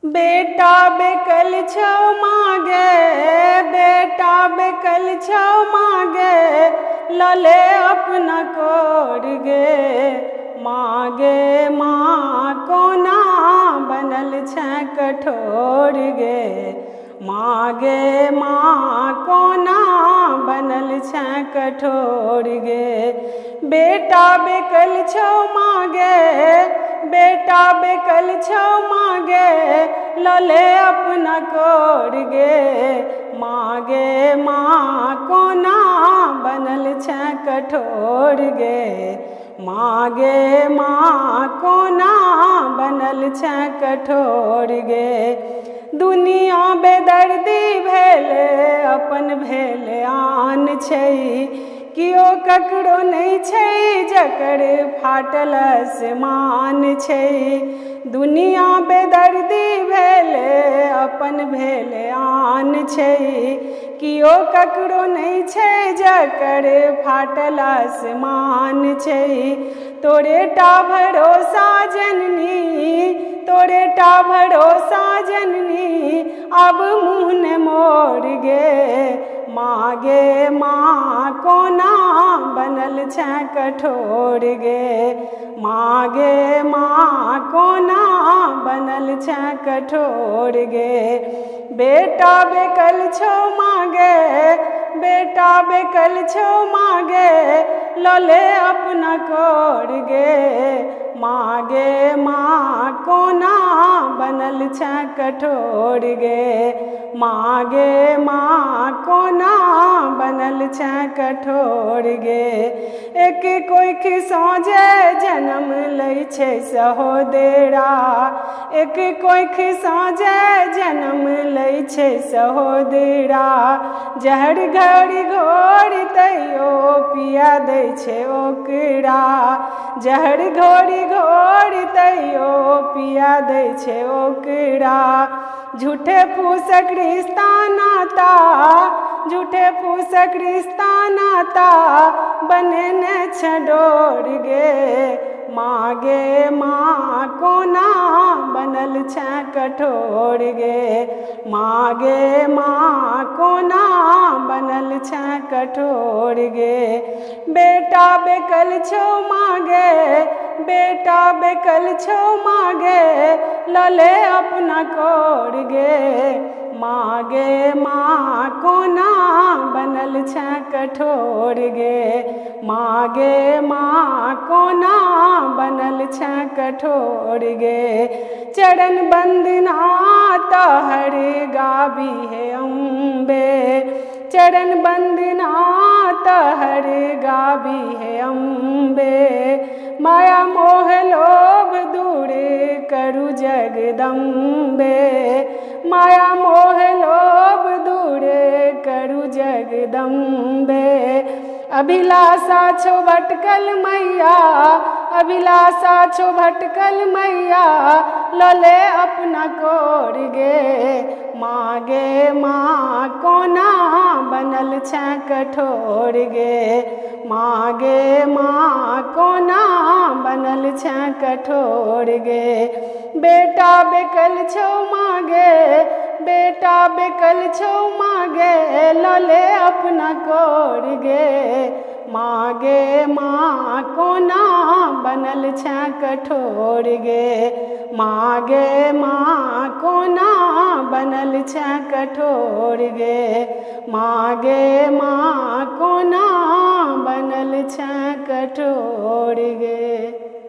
बेटा बेकल छौ मागे, बेटा बेकल छौ मागे, लले अपना कोर गे। मागे माँ कोना बनल छै कठोर गे। मागे माँ कोना बनल छै कठोर गे। बेटा बेकल छौ मागे, बेटा बेकल छौ मागे, लले अपना कोर गे। मागे माँ कोना बनल छै कठोर गे। मागे माँ कोना बनल छै कठोर गे। दुनिया बेदर्दी भेले अपन भेले आन छै। कियो ककरो नहीं छै जकर फाटल आसमान छै। दुनिया बेदर्दी भेले अपन भेले आन छै। कियो ककरो नहीं छै जकर फाटल आसमान छै। तोरे टा भरोसा जननी, तोरे टा भरोसा जननी, अब मुँह ने मोर गे। मागे माँ कोना बनल छै कठोर गे। मागे माँ कोना बनल छै कठोर गे। बेटा बेकल छौ मागे, बेटा बेकल छौ मागे, लले अपना कोर गे। मागे माँ कोना बनल छै कठोर गे। मागे माँ कोना बनल छै कठोर गे। एक कोइख साँझे जन्म लै छै सहोदरा, एक कोइख साँझे जन्म लै छै सहोदरा। जहर घड़ी घोर तैयो पिया दै छै ओकरा। जहर घोरी घोर तैयो पिया दै छै ओकरा। झूठे फूसक रिश्ता नाता, झूठे फूसक रिश्ता नाता, बनेने छै डोर गे। मागे माँ कोना बनल छै कठोर गे। मागे माँ कोना बनल छै कठोर गे। बेटा बेकल छौ मागे, बेटा बेकल छौ मागे, लले अपना कोर गे। मागे माँ कोना बनल छै कठोर गे। मागे माँ कोना बनल छै कठोर गे। चरण वंदना तोहर गाबी हे अम्बे, चरण वंदना तोहर गाबी हे अम्बे। माया मोह लोभ दूर करू जगदम्बे। माया मोह लोभ दूर करू जगदम्बे। अभिलाषा छौ भटकल मैया, अभिलाषा छौ भटकल मैया, लले अपना कोर गे। मागे माँ कोना बनल छै कठोर गे। मागे माँ कोना बनल छै कठोर गे। बेटा बेकल छौ मागे, बेटा बेकल छौ मागे, लले अपना कोर गे। मागे माँ कोना बनल छै कठोर गे। मागे माँ कोना बनल छै कठोर गे। मागे माँ कोना